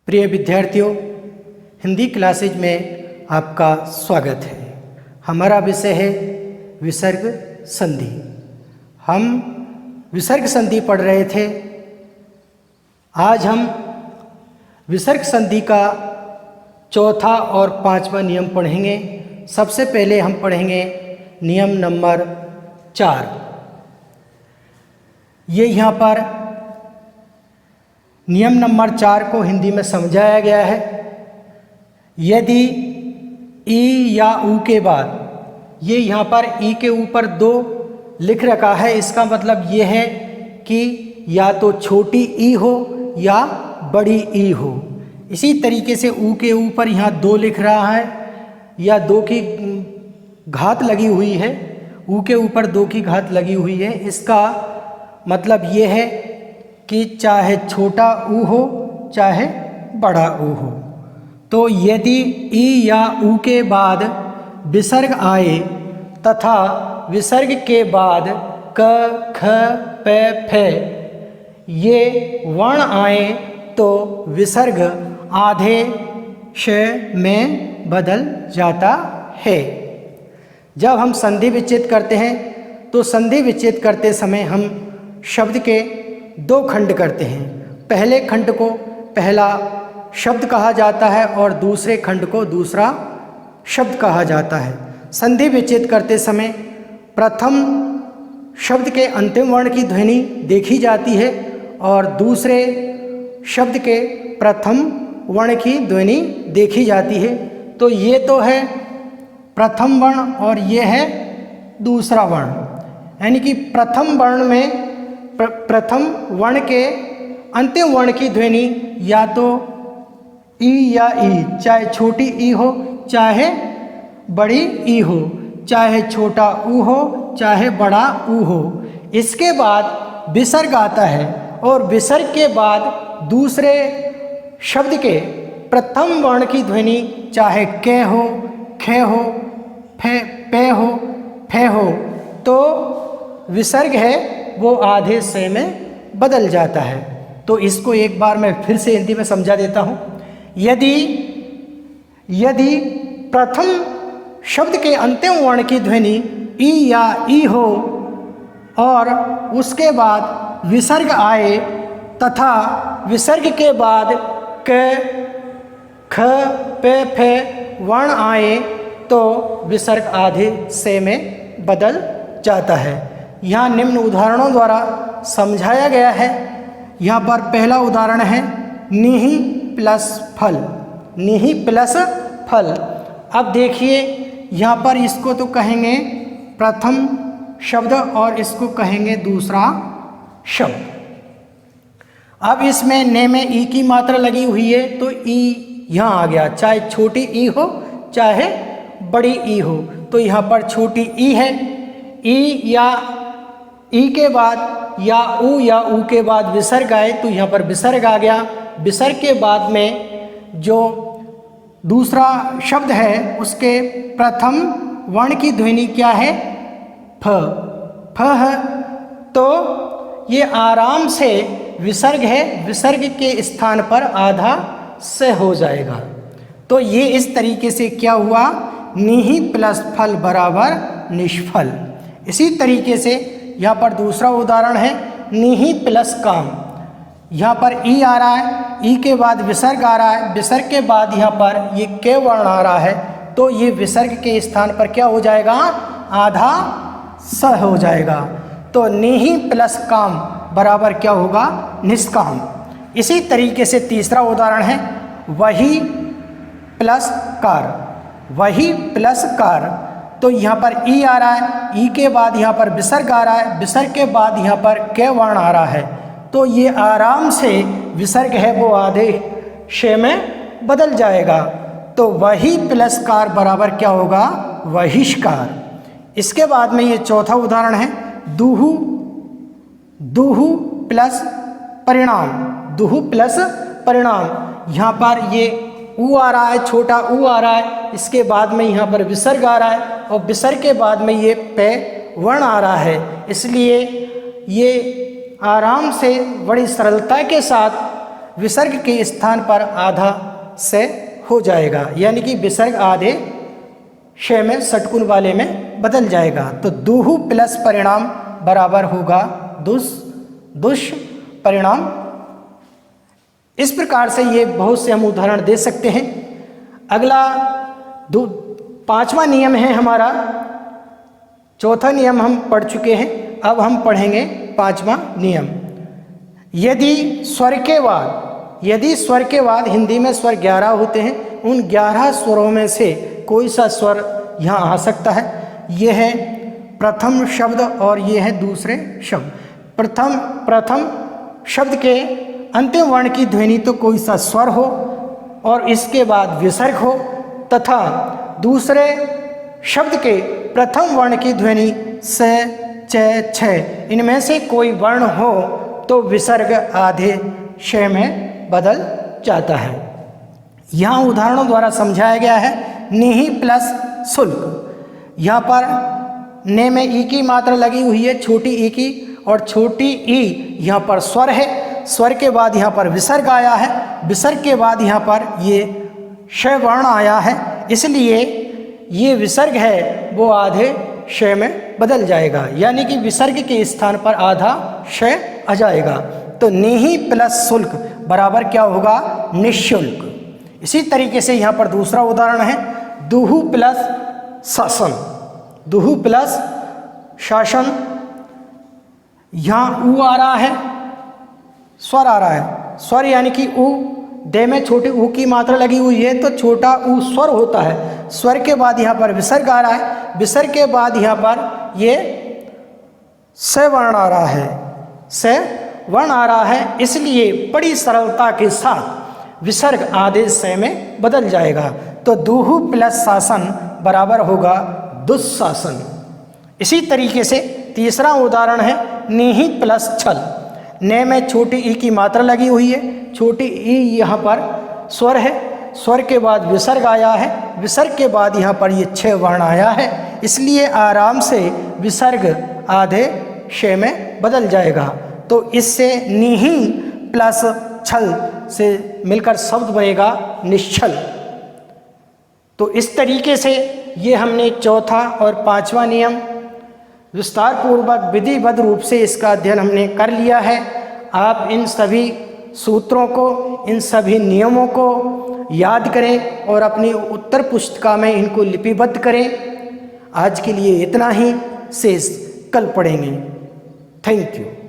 प्रिय विद्यार्थियों, हिंदी क्लासेज में आपका स्वागत है। हमारा विषय है विसर्ग संधि। हम विसर्ग संधि पढ़ रहे थे। आज हम विसर्ग संधि का चौथा और पांचवा नियम पढ़ेंगे। सबसे पहले हम पढ़ेंगे नियम नंबर 4। ये यहाँ पर नियम नंबर 4 को हिंदी में समझाया गया है। यदि ई या ऊ के बाद, ये यहाँ पर ई के ऊपर 2 लिख रखा है, इसका मतलब ये है कि या तो छोटी ई हो या बड़ी ई हो। इसी तरीके से ऊ के ऊपर यहाँ 2 लिख रहा है या 2 की घात लगी हुई है। ऊ के ऊपर 2 की घात लगी हुई है। इसका मतलब ये है कि चाहे छोटा ऊ हो चाहे बड़ा ऊ हो। तो यदि ई या ऊ के बाद विसर्ग आए तथा विसर्ग के बाद क, ख, प, फ ये वर्ण आए तो विसर्ग आधे श में बदल जाता है। जब हम संधि विच्छेद करते हैं तो संधि विच्छेद करते समय हम शब्द के 2 खंड करते हैं। पहले खंड को पहला शब्द कहा जाता है और दूसरे खंड को दूसरा शब्द कहा जाता है। संधि विच्छेद करते समय प्रथम शब्द के अंतिम वर्ण की ध्वनि देखी जाती है और दूसरे शब्द के प्रथम वर्ण की ध्वनि देखी जाती है। तो ये तो है प्रथम वर्ण और ये है दूसरा वर्ण, यानी कि प्रथम वर्ण में प्रथम वर्ण के अंतिम वर्ण की ध्वनि या तो ई या ई, चाहे छोटी ई हो चाहे बड़ी ई हो, चाहे छोटा ऊ हो चाहे बड़ा ऊ हो। इसके बाद विसर्ग आता है और विसर्ग के बाद दूसरे शब्द के प्रथम वर्ण की ध्वनि चाहे क हो, ख हो, पे हो, फे हो, तो विसर्ग है वो आधे से में बदल जाता है। तो इसको एक बार मैं फिर से हिंदी में समझा देता हूँ। यदि प्रथम शब्द के अंतिम वर्ण की ध्वनि ई या ई हो और उसके बाद विसर्ग आए तथा विसर्ग के बाद क, ख, पे, फे वर्ण आए तो विसर्ग आधे से में बदल जाता है। यहाँ निम्न उदाहरणों द्वारा समझाया गया है। यहाँ पर पहला उदाहरण है निहि प्लस फल। निहि प्लस फल। अब देखिए यहाँ पर इसको तो कहेंगे प्रथम शब्द और इसको कहेंगे दूसरा शब्द। अब इसमें ने में ई की मात्रा लगी हुई है तो ई यहाँ आ गया, चाहे छोटी ई हो चाहे बड़ी ई हो। तो यहाँ पर छोटी ई है। ई या ई के बाद या ऊ के बाद विसर्ग आए तो यहाँ पर विसर्ग आ गया। विसर्ग के बाद में जो दूसरा शब्द है उसके प्रथम वर्ण की ध्वनि क्या है? फ। फ है। तो ये आराम से विसर्ग है, विसर्ग के स्थान पर आधा से हो जाएगा। तो ये इस तरीके से क्या हुआ? निहि प्लस फल बराबर निष्फल। इसी तरीके से यहाँ पर दूसरा उदाहरण है निहि प्लस काम। यहाँ पर ई आ रहा है, ई के बाद विसर्ग आ रहा है, विसर्ग के बाद यहाँ पर ये के वर्ण आ रहा है तो ये विसर्ग के स्थान पर क्या हो जाएगा? आधा स हो जाएगा। तो निहि प्लस काम बराबर क्या होगा? निष्काम। इसी तरीके से तीसरा उदाहरण है वही प्लस कार। वही प्लस कार। तो यहाँ पर ई आ रहा है, ई के बाद यहाँ पर विसर्ग आ रहा है, विसर्ग के बाद यहाँ पर के वर्ण आ रहा है तो ये आराम से विसर्ग है वो आधे शे में बदल जाएगा। तो वही प्लस कार बराबर क्या होगा? वहिष्कार। इसके बाद में ये चौथा उदाहरण है दुहु। दुहु प्लस परिणाम। दुहु प्लस परिणाम। यहाँ पर ये ऊ आ रहा है, छोटा ऊ आ रहा है, इसके बाद में यहाँ पर विसर्ग आ रहा है और विसर्ग के बाद में ये पे वर्ण आ रहा है। इसलिए ये आराम से बड़ी सरलता के साथ विसर्ग के स्थान पर आधा से हो जाएगा, यानी कि विसर्ग आधे शय में षटकुल वाले में बदल जाएगा। तो दुहु प्लस परिणाम बराबर होगा दुष परिणाम। इस प्रकार से ये बहुत से हम उदाहरण दे सकते हैं। अगला पांचवा नियम है हमारा। चौथा नियम हम पढ़ चुके हैं, अब हम पढ़ेंगे पांचवा नियम। यदि स्वर के बाद हिंदी में स्वर 11 होते हैं, उन 11 स्वरों में से कोई सा स्वर यहाँ आ सकता है। यह है प्रथम शब्द और ये है दूसरे शब्द। प्रथम शब्द के अंतिम वर्ण की ध्वनि तो कोई सा स्वर हो और इसके बाद विसर्ग हो, तथा दूसरे शब्द के प्रथम वर्ण की ध्वनि स, च, छ, इनमें से कोई वर्ण हो तो विसर्ग आधे शय में बदल जाता है। यहाँ उदाहरणों द्वारा समझाया गया है। निहि प्लस शुल्क, यहाँ पर ने में ई की मात्रा लगी हुई है, छोटी ई की, और छोटी ई यहाँ पर स्वर है। स्वर के बाद यहाँ पर विसर्ग आया है, विसर्ग के बाद यहाँ पर ये शय वर्ण आया है, इसलिए ये विसर्ग है वो आधे शय में बदल जाएगा, यानी कि विसर्ग के स्थान पर आधा शय आ जाएगा। तो निहि प्लस शुल्क बराबर क्या होगा? निःशुल्क। इसी तरीके से यहाँ पर दूसरा उदाहरण है दुहु प्लस शासन। दुहु प्लस शासन, यहाँ ऊ आ रहा है, स्वर आ रहा है, स्वर यानी कि ऊ, दे में छोटी ऊ की मात्रा लगी हुई है तो छोटा ऊ स्वर होता है। स्वर के बाद यहाँ पर विसर्ग आ रहा है, विसर्ग के बाद यहाँ पर ये स वर्ण आ रहा है, स वर्ण आ रहा है, इसलिए बड़ी सरलता के साथ विसर्ग आधे स में बदल जाएगा। तो दुहु प्लस शासन बराबर होगा दुःशासन। इसी तरीके से तीसरा उदाहरण है निहि प्लस छल। ने में छोटी ई की मात्रा लगी हुई है, छोटी ई यहाँ पर स्वर है, स्वर के बाद विसर्ग आया है, विसर्ग के बाद यहाँ पर ये छ वर्ण आया है, इसलिए आराम से विसर्ग आधे शय में बदल जाएगा। तो इससे निहि प्लस छल से मिलकर शब्द बनेगा निश्चल। तो इस तरीके से ये हमने चौथा और पांचवा नियम विस्तार पूर्वक विधिबद्ध रूप से इसका अध्ययन हमने कर लिया है। आप इन सभी सूत्रों को, इन सभी नियमों को याद करें और अपनी उत्तर पुस्तिका में इनको लिपिबद्ध करें। आज के लिए इतना ही, शेष कल पढ़ेंगे। Thank you.